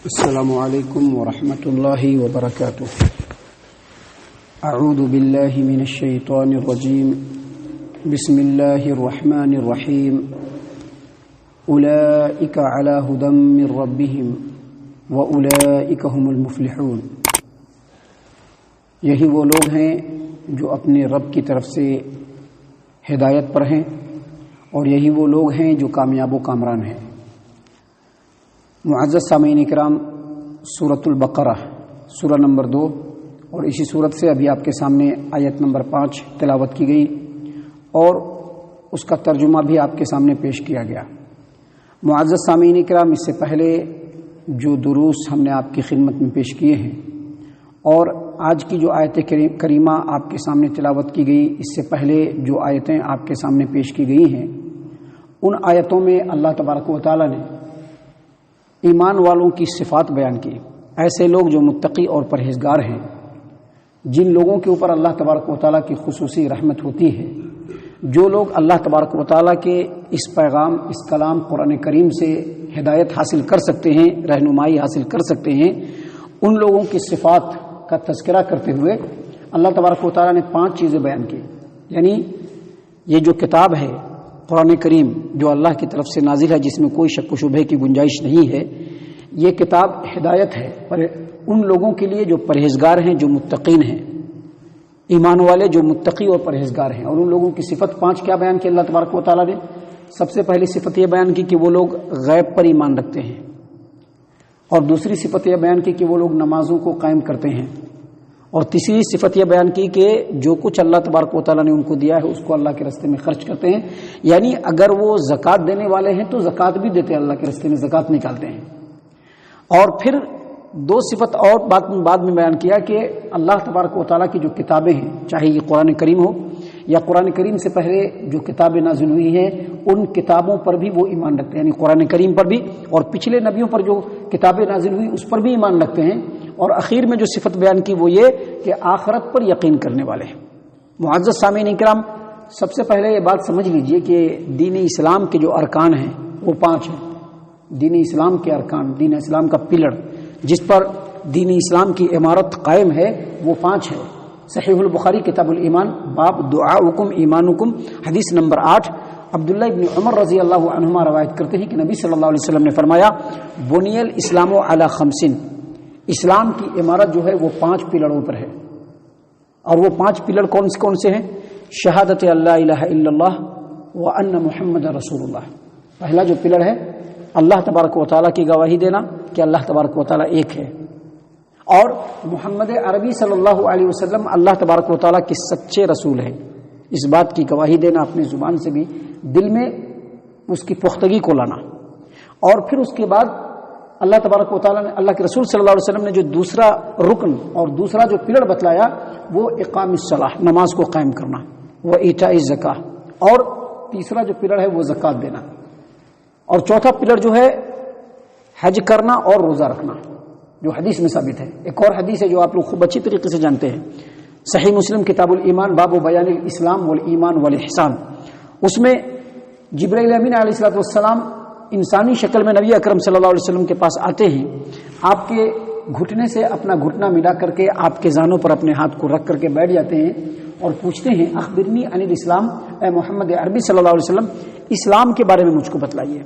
السلام علیکم ورحمۃ اللہ وبرکاتہ۔ اعوذ باللہ من الشیطان الرجیم، بسم اللہ الرحمن الرحیم۔ اولئک علی ھدی من ربہم واولئک ھم المفلحون۔ یہی وہ لوگ ہیں جو اپنے رب کی طرف سے ہدایت پر ہیں، اور یہی وہ لوگ ہیں جو کامیاب و کامران ہیں۔ معزز سامعین اکرام، سورۃ البقرہ سورہ نمبر 2، اور اسی سورت سے ابھی آپ کے سامنے آیت نمبر 5 تلاوت کی گئی، اور اس کا ترجمہ بھی آپ کے سامنے پیش کیا گیا۔ معزز سامعین اکرام، اس سے پہلے جو دروس ہم نے آپ کی خدمت میں پیش کیے ہیں، اور آج کی جو آیت کریمہ آپ کے سامنے تلاوت کی گئی، اس سے پہلے جو آیتیں آپ کے سامنے پیش کی گئی ہیں، ان آیتوں میں اللہ تبارک و تعالی نے ایمان والوں کی صفات بیان کی۔ ایسے لوگ جو متقی اور پرہیزگار ہیں، جن لوگوں کے اوپر اللہ تبارک و تعالیٰ کی خصوصی رحمت ہوتی ہے، جو لوگ اللہ تبارک و تعالیٰ کے اس پیغام، اس کلام قرآن کریم سے ہدایت حاصل کر سکتے ہیں، رہنمائی حاصل کر سکتے ہیں، ان لوگوں کی صفات کا تذکرہ کرتے ہوئے اللہ تبارک و تعالیٰ نے 5 چیزیں بیان کی۔ یعنی یہ جو کتاب ہے قرآن کریم، جو اللہ کی طرف سے نازل ہے، جس میں کوئی شک و شبہ کی گنجائش نہیں ہے، یہ کتاب ہدایت ہے پر ان لوگوں کے لیے جو پرہیزگار ہیں، جو متقین ہیں، ایمان والے جو متقی اور پرہیزگار ہیں۔ اور ان لوگوں کی صفت 5 کیا بیان کی اللہ تبارک و تعالیٰ نے؟ سب سے پہلی صفت یہ بیان کی کہ وہ لوگ غیب پر ایمان رکھتے ہیں، اور دوسری صفت یہ بیان کی کہ وہ لوگ نمازوں کو قائم کرتے ہیں، اور تیسری صفت یہ بیان کی کہ جو کچھ اللہ تبارک و تعالیٰ نے ان کو دیا ہے اس کو اللہ کے راستے میں خرچ کرتے ہیں۔ یعنی اگر وہ زکوٰۃ دینے والے ہیں تو زکوٰۃ بھی دیتے ہیں، اللہ کے راستے میں زکوٰۃ نکالتے ہیں۔ اور پھر 2 صفت اور بعد میں بیان کیا کہ اللہ تبارک و تعالیٰ کی جو کتابیں ہیں، چاہے یہ قرآن کریم ہو یا قرآن کریم سے پہلے جو کتابیں نازل ہوئی ہیں، ان کتابوں پر بھی وہ ایمان رکھتے ہیں، یعنی قرآن کریم پر بھی، اور پچھلے نبیوں پر جو کتابیں نازل ہوئی اس پر بھی ایمان رکھتے ہیں۔ اور اخیر میں جو صفت بیان کی وہ یہ کہ آخرت پر یقین کرنے والے ہیں۔ معزز سامعین اکرام، سب سے پہلے یہ بات سمجھ لیجئے کہ دین اسلام کے جو ارکان ہیں وہ 5 ہیں۔ دین اسلام کے ارکان، دین اسلام کا پلر جس پر دین اسلام کی عمارت قائم ہے، وہ 5 ہے۔ صحیح البخاری کتاب الایمان، باب دعاؤکم ایمانکم، حدیث نمبر 8، عبداللہ ابن عمر رضی اللہ عنہما روایت کرتے ہیں کہ نبی صلی اللہ علیہ وسلم نے فرمایا، بنی الاسلام علی 5، اسلام کی عمارت جو ہے وہ 5 پلڑوں پر ہے۔ اور وہ 5 پلڑ کون سے ہیں؟ شہادت اللہ الہ الا اللہ وان محمد رسول اللہ۔ پہلا جو پلڑ ہے، اللہ تبارک و تعالیٰ کی گواہی دینا کہ اللہ تبارک و تعالیٰ ایک ہے، اور محمد عربی صلی اللہ علیہ وسلم اللہ تبارک و تعالیٰ کے سچے رسول ہیں، اس بات کی گواہی دینا، اپنی زبان سے بھی، دل میں اس کی پختگی کو لانا۔ اور پھر اس کے بعد اللہ تبارک و تعالیٰ نے، اللہ کے رسول صلی اللہ علیہ وسلم نے جو دوسرا رکن اور دوسرا جو پلڑ بتلایا، وہ اقام الصلاۃ، نماز کو قائم کرنا، وہ ایتاء الزکاۃ، اور تیسرا جو پلڑ ہے وہ زکوٰۃ دینا، اور چوتھا پلڑ جو ہے حج کرنا اور روزہ رکھنا، جو حدیث میں ثابت ہے۔ ایک اور حدیث ہے جو آپ لوگ خوب اچھی طریقے سے جانتے ہیں، صحیح مسلم کتاب الایمان، باب بیان الاسلام والایمان والاحسان، اس میں جبرائیل امین علیہ الصلوۃ والسلام انسانی شکل میں نبی اکرم صلی اللہ علیہ وسلم کے پاس آتے ہیں، آپ کے گھٹنے سے اپنا گھٹنا ملا کر کے آپ کے زانوں پر اپنے ہاتھ کو رکھ کر کے بیٹھ جاتے ہیں اور پوچھتے ہیں، اخبرنی عن الاسلام، اے محمد عربی صلی اللہ علیہ وسلم، اسلام کے بارے میں مجھ کو بتلائیے۔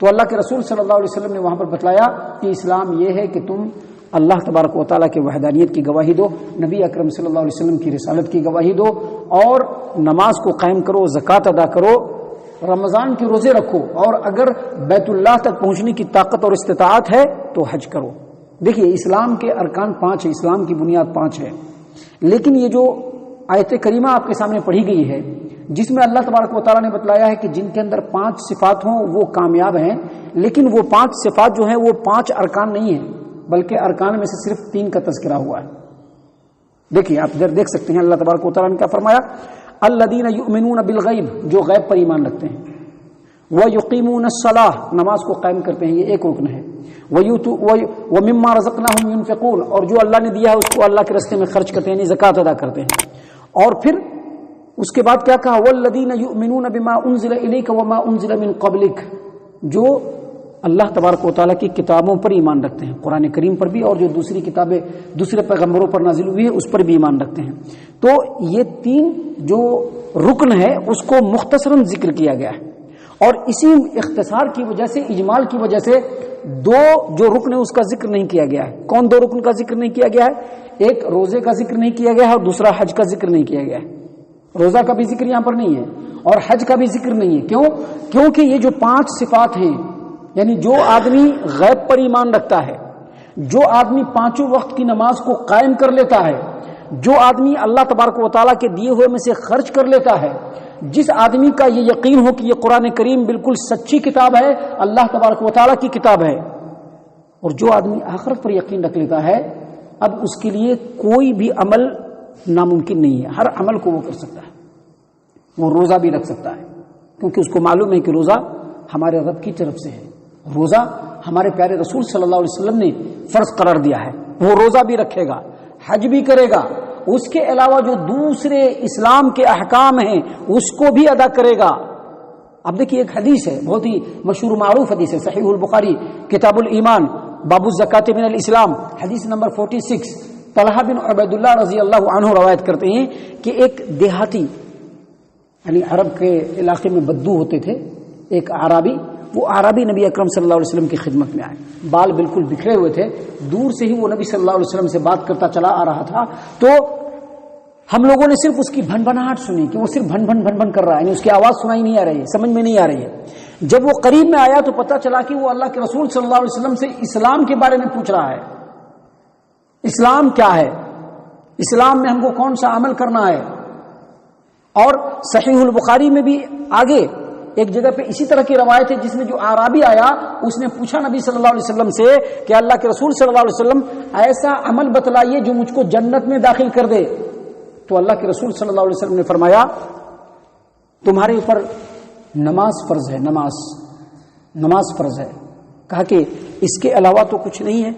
تو اللہ کے رسول صلی اللہ علیہ وسلم نے وہاں پر بتلایا کہ اسلام یہ ہے کہ تم اللہ تبارک و تعالیٰ کے وحدانیت کی گواہی دو، نبی اکرم صلی اللہ علیہ وسلم کی رسالت کی گواہی دو، اور نماز کو قائم کرو، زکوٰۃ ادا کرو، رمضان کے روزے رکھو، اور اگر بیت اللہ تک پہنچنے کی طاقت اور استطاعت ہے تو حج کرو۔ دیکھیے، اسلام کے ارکان 5 ہیں، اسلام کی بنیاد 5 ہے۔ لیکن یہ جو آیت کریمہ آپ کے سامنے پڑھی گئی ہے، جس میں اللہ تبارک و تعالیٰ نے بتلایا ہے کہ جن کے اندر 5 صفات ہوں وہ کامیاب ہیں، لیکن وہ 5 صفات جو ہیں وہ 5 ارکان نہیں ہیں، بلکہ ارکان میں سے صرف 3 کا تذکرہ ہوا ہے۔ دیکھیے، آپ ادھر دیکھ سکتے ہیں اللہ تبارک و تعالیٰ نے کیا فرمایا، الذین یؤمنون بالغیب، جو غیب پر ایمان رکھتے ہیں، ویقیمون الصلاۃ، نماز کو قائم کرتے ہیں، یہ ایک رکن ہے، ومما رزقناہم ینفقون، اور جو اللہ نے دیا ہے اس کو اللہ کے راستے میں خرچ کرتے ہیں، یعنی زکوٰۃ ادا کرتے ہیں۔ اور پھر اس کے بعد کیا کہا، والذین یؤمنون بما انزل الیک وما انزل من قبلک، جو اللہ تبارک و تعالیٰ کی کتابوں پر ایمان رکھتے ہیں، قرآن کریم پر بھی، اور جو دوسری کتابیں دوسرے پیغمبروں پر نازل ہوئی ہے اس پر بھی ایمان رکھتے ہیں۔ تو یہ 3 جو رکن ہے اس کو مختصراً ذکر کیا گیا ہے، اور اسی اختصار کی وجہ سے، اجمال کی وجہ سے 2 جو رکن ہے اس کا ذکر نہیں کیا گیا ہے۔ کون 2 رکن کا ذکر نہیں کیا گیا ہے؟ ایک روزے کا ذکر نہیں کیا گیا ہے، اور دوسرا حج کا ذکر نہیں کیا گیا ہے۔ روزہ کا بھی ذکر یہاں پر نہیں ہے اور حج کا بھی ذکر نہیں ہے۔ کیوں؟ کیونکہ یہ جو 5 صفات ہیں، یعنی جو آدمی غیب پر ایمان رکھتا ہے، جو آدمی 5 وقت کی نماز کو قائم کر لیتا ہے، جو آدمی اللہ تبارک و تعالیٰ کے دیے ہوئے میں سے خرچ کر لیتا ہے، جس آدمی کا یہ یقین ہو کہ یہ قرآن کریم بالکل سچی کتاب ہے، اللہ تبارک و تعالیٰ کی کتاب ہے، اور جو آدمی آخرت پر یقین رکھ لیتا ہے، اب اس کے لیے کوئی بھی عمل ناممکن نہیں ہے، ہر عمل کو وہ کر سکتا ہے۔ وہ روزہ بھی رکھ سکتا ہے، کیونکہ اس کو معلوم ہے کہ روزہ ہمارے رب کی طرف سے ہے، روزہ ہمارے پیارے رسول صلی اللہ علیہ وسلم نے فرض قرار دیا ہے، وہ روزہ بھی رکھے گا، حج بھی کرے گا، اس کے علاوہ جو دوسرے اسلام کے احکام ہیں اس کو بھی ادا کرے گا۔ اب دیکھیے ایک حدیث ہے، بہت ہی مشہور معروف حدیث ہے، صحیح البخاری کتاب الایمان باب الزکوٰۃ من الاسلام، حدیث نمبر 46، طلحہ بن عبید اللہ رضی اللہ عنہ روایت کرتے ہیں کہ ایک دیہاتی، یعنی عرب کے علاقے میں بدو ہوتے تھے، ایک اعرابی، وہ اعرابی نبی اکرم صلی اللہ علیہ وسلم کی خدمت میں آئے، بال بالکل بکھرے ہوئے تھے، دور سے ہی وہ نبی صلی اللہ علیہ وسلم سے بات کرتا چلا آ رہا تھا، تو ہم لوگوں نے صرف اس کی بھن بھناہٹ سنی کہ وہ صرف بھن بھن بھن بھن کر رہا ہے، یعنی اس کی آواز سنائی نہیں آ رہی ہے، سمجھ میں نہیں آ رہی ہے۔ جب وہ قریب میں آیا تو پتہ چلا کہ وہ اللہ کے رسول صلی اللہ علیہ وسلم سے اسلام کے بارے میں پوچھ رہا ہے، اسلام کیا ہے، اسلام میں ہم کو کون سا عمل کرنا ہے۔ اور صحیح البخاری میں بھی آگے ایک جگہ پہ اسی طرح کی روایت ہے، جس میں جو اعرابی آیا اس نے پوچھا نبی صلی اللہ علیہ وسلم سے کہ اللہ کے رسول صلی اللہ علیہ وسلم ایسا عمل بتلائیے جو مجھ کو جنت میں داخل کر دے۔ تو اللہ کے رسول صلی اللہ علیہ وسلم نے فرمایا تمہارے اوپر نماز فرض ہے، نماز فرض ہے۔ کہا کہ اس کے علاوہ تو کچھ نہیں ہے،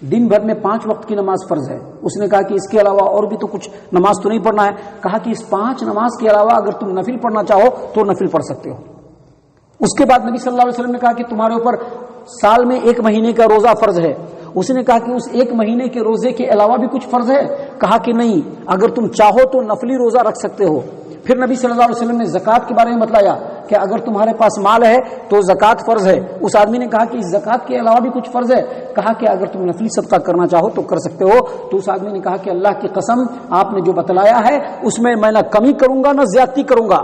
دن بھر میں 5 وقت کی نماز فرض ہے۔ اس نے کہا کہ اس کے علاوہ اور بھی تو کچھ نماز تو نہیں پڑھنا ہے۔ کہا کہ اس 5 نماز کے علاوہ اگر تم نفل پڑھنا چاہو تو نفل پڑھ سکتے ہو۔ اس کے بعد نبی صلی اللہ علیہ وسلم نے کہا کہ تمہارے اوپر سال میں 1 مہینے کا روزہ فرض ہے۔ اس نے کہا کہ اس 1 مہینے کے روزے کے علاوہ بھی کچھ فرض ہے؟ کہا کہ نہیں، اگر تم چاہو تو نفلی روزہ رکھ سکتے ہو۔ پھر نبی صلی اللہ علیہ وسلم نے زکوٰۃ کے بارے میں بتلایا کہ اگر تمہارے پاس مال ہے تو زکوٰۃ فرض ہے۔ اس آدمی نے کہا کہ اس زکوٰۃ کے علاوہ بھی کچھ فرض ہے؟ کہا کہ اگر تم نفلی صدقہ کرنا چاہو تو کر سکتے ہو۔ تو اس آدمی نے کہا کہ اللہ کی قسم، آپ نے جو بتلایا ہے اس میں نہ کمی کروں گا نہ زیادتی کروں گا۔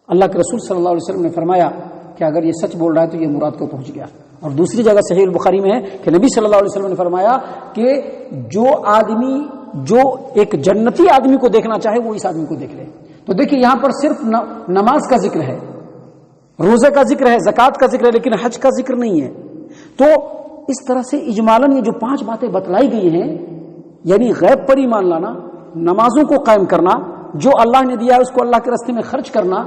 اللہ کے رسول صلی اللہ علیہ وسلم نے فرمایا کہ اگر یہ سچ بول رہا ہے تو یہ مراد کو پہنچ گیا۔ اور دوسری جگہ صحیح البخاری میں ہے کہ نبی صلی اللہ علیہ وسلم نے فرمایا کہ جو آدمی جو ایک جنتی آدمی کو دیکھنا چاہے وہ اس آدمی کو دیکھ لے۔ تو دیکھیے یہاں پر صرف نماز کا ذکر ہے، روزے کا ذکر ہے، زکوٰۃ کا ذکر ہے، لیکن حج کا ذکر نہیں ہے۔ تو اس طرح سے اجمالاً یہ جو 5 باتیں بتلائی گئی ہیں، یعنی غیب پر ایمان لانا، نمازوں کو قائم کرنا، جو اللہ نے دیا ہے اس کو اللہ کے راستے میں خرچ کرنا،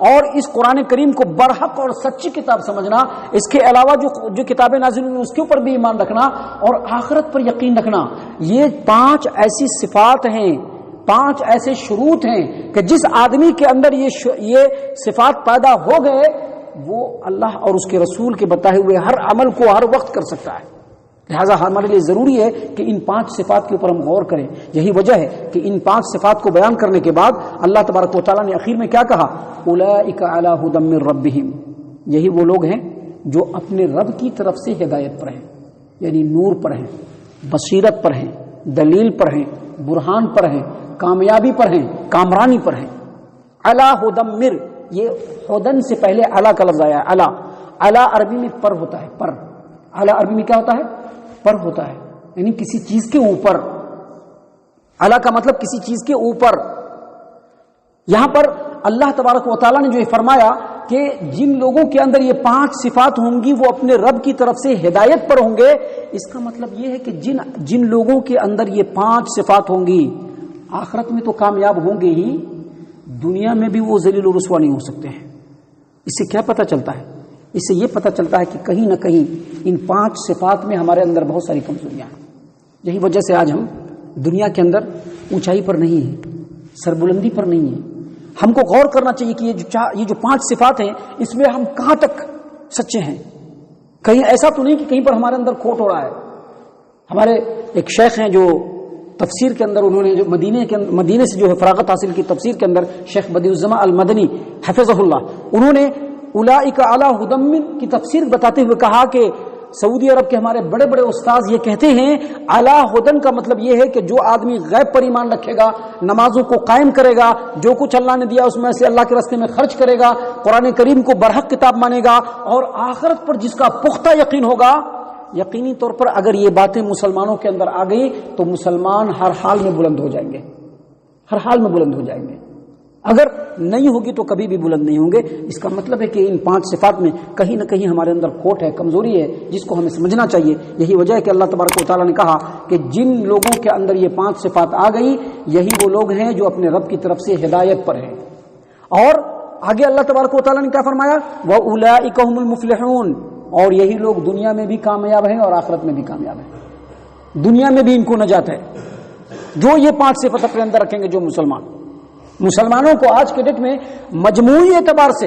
اور اس قرآن کریم کو برحق اور سچی کتاب سمجھنا، اس کے علاوہ جو کتابیں نازل ہوئی اس کے اوپر بھی ایمان رکھنا، اور آخرت پر یقین رکھنا، یہ 5 ایسی صفات ہیں، 5 ایسے شروط ہیں کہ جس آدمی کے اندر یہ صفات پیدا ہو گئے وہ اللہ اور اس کے رسول کے بتائے ہوئے ہر عمل کو ہر وقت کر سکتا ہے۔ لہذا ہمارے لیے ضروری ہے کہ ان 5 صفات کے اوپر ہم غور کریں۔ یہی وجہ ہے کہ ان 5 صفات کو بیان کرنے کے بعد اللہ تبارک و تعالیٰ نے آخر میں کیا کہا؟ اولئک علی ھدی من ربہم، یہی وہ لوگ ہیں جو اپنے رب کی طرف سے ہدایت پر ہیں، یعنی نور پر ہیں، بصیرت پر ہیں، دلیل پر ہیں، برہان پر ہیں، کامیابی پر ہیں، کامرانی پر ہیں۔ علی ھدی من، یہ ہدن سے پہلے علی کا لفظ آیا ہے۔ علی عربی میں پر ہوتا ہے، پر علی عربی میں کیا ہوتا ہے؟ پر ہوتا ہے، یعنی کسی چیز کے اوپر۔ علی کا مطلب کسی چیز کے اوپر۔ یہاں پر اللہ تبارک و تعالیٰ نے جو فرمایا کہ جن لوگوں کے اندر یہ 5 صفات ہوں گی وہ اپنے رب کی طرف سے ہدایت پر ہوں گے، اس کا مطلب یہ ہے کہ جن لوگوں کے اندر یہ 5 صفات ہوں گی آخرت میں تو کامیاب ہوں گے ہی، دنیا میں بھی وہ ذلیل و رسوا نہیں ہو سکتے ہیں۔ اس سے کیا پتہ چلتا ہے؟ اس سے یہ پتہ چلتا ہے کہ کہیں نہ کہیں ان 5 صفات میں ہمارے اندر بہت ساری کمزوریاں ہیں۔ یہی وجہ سے آج ہم دنیا کے اندر اونچائی پر نہیں ہیں، سربلندی پر نہیں ہیں۔ ہم کو غور کرنا چاہیے کہ یہ جو 5 صفات ہیں اس میں ہم کہاں تک سچے ہیں، کہیں ایسا تو نہیں کہ کہیں پر ہمارے اندر کھوٹ ہو رہا ہے. ہمارے ایک شیخ ہیں جو تفسیر کے اندر انہوں نے جو مدینے سے جو ہے فراغت حاصل کی تفسیر کے اندر، شیخ بدیع الزماں المدنی حفظہ اللہ، انہوں نے اولئک علی ھدی من کی تفسیر بتاتے ہوئے کہا کہ سعودی عرب کے ہمارے بڑے بڑے استاذ یہ کہتے ہیں علی ھدی کا مطلب یہ ہے کہ جو آدمی غیب پر ایمان رکھے گا، نمازوں کو قائم کرے گا، جو کچھ اللہ نے دیا اس میں سے اللہ کے راستے میں خرچ کرے گا، قرآن کریم کو برحق کتاب مانے گا، اور آخرت پر جس کا پختہ یقین ہوگا، یقینی طور پر اگر یہ باتیں مسلمانوں کے اندر آ گئی تو مسلمان ہر حال میں بلند ہو جائیں گے، ہر حال میں بلند ہو جائیں گے. اگر نہیں ہوگی تو کبھی بھی بلند نہیں ہوں گے. اس کا مطلب ہے کہ ان 5 صفات میں کہیں نہ کہیں ہمارے اندر کھوٹ ہے، کمزوری ہے، جس کو ہمیں سمجھنا چاہیے. یہی وجہ ہے کہ اللہ تبارک و تعالیٰ نے کہا کہ جن لوگوں کے اندر یہ 5 صفات آ گئی یہی وہ لوگ ہیں جو اپنے رب کی طرف سے ہدایت پر ہیں. اور آگے اللہ تبارک و تعالیٰ نے کیا فرمایا؟ وَأُولَئِكَ هُمُ الْمُفْلِحُونَ، اور یہی لوگ دنیا میں بھی کامیاب ہیں اور آخرت میں بھی کامیاب ہیں. دنیا میں بھی ان کو نجات ہے جو یہ 5 صفات اپنے اندر رکھیں گے. جو مسلمانوں کو آج کے ڈیٹ میں مجموعی اعتبار سے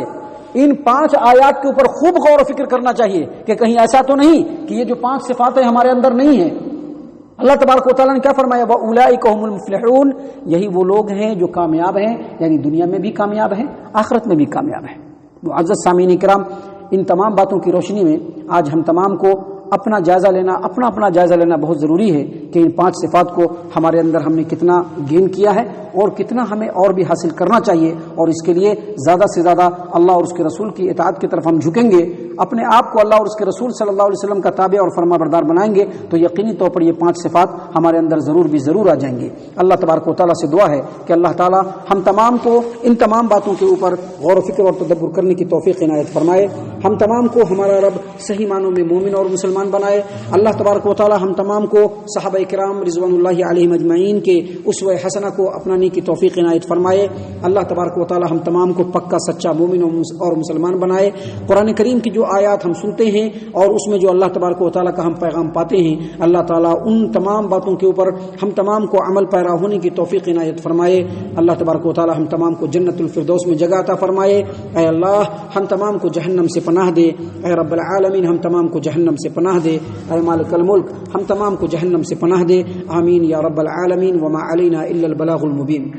ان 5 آیات کے اوپر خوب غور و فکر کرنا چاہیے کہ کہیں ایسا تو نہیں کہ یہ جو 5 صفات ہیں ہمارے اندر نہیں ہیں. اللہ تبارک و تعالیٰ نے کیا فرمایا؟ وَأُولَئِكَ هُمُ الْمُفْلِحُونَ، یہی وہ لوگ ہیں جو کامیاب ہیں، یعنی دنیا میں بھی کامیاب ہیں، آخرت میں بھی کامیاب ہیں. معزز سامعین کرام، ان تمام باتوں کی روشنی میں آج ہم تمام کو اپنا جائزہ لینا، اپنا جائزہ لینا بہت ضروری ہے کہ ان 5 صفات کو ہمارے اندر ہم نے کتنا گین کیا ہے اور کتنا ہمیں اور بھی حاصل کرنا چاہیے. اور اس کے لیے زیادہ سے زیادہ اللہ اور اس کے رسول کی اطاعت کی طرف ہم جھکیں گے، اپنے آپ کو اللہ اور اس کے رسول صلی اللہ علیہ وسلم کا تابع اور فرما بردار بنائیں گے تو یقینی طور پر یہ 5 صفات ہمارے اندر ضرور آ جائیں گے. اللہ تبارک و تعالیٰ سے دعا ہے کہ اللہ تعالیٰ ہم تمام کو ان تمام باتوں کے اوپر غور و فکر اور تدبر کرنے کی توفیق عنایت فرمائے. ہم تمام کو ہمارا رب صحیح معنوں میں مومن اور مسلمان بنائے. اللہ تبارک و تعالیٰ ہم تمام کو صحابہ کرام رضوان اللہ علیہم اجمعین کے اسوہ حسنہ کو اپنانے کی توفیق عنایت فرمائے. اللہ تبارک و تعالیٰ ہم تمام کو پکا سچا مومن اور مسلمان بنائے. قرآن کریم کی جو آیات ہم سنتے ہیں اور اس میں جو اللہ تبارک و تعالیٰ کا ہم پیغام پاتے ہیں، اللہ تعالیٰ ان تمام باتوں کے اوپر ہم تمام کو عمل پیرا ہونے کی توفیق عنایت فرمائے. اللہ تبارک و تعالیٰ ہم تمام کو جنت الفردوس میں جگہ عطا فرمائے. اے اللہ ہم تمام کو جہنم سے پناہ دے. اے رب العالمین ہم تمام کو جہنم سے پناہ دے. اے مالک الملک ہم تمام کو جہنم سے پناہ دے. آمین یا رب العالمین. وما علینا الا البلاغ المبین.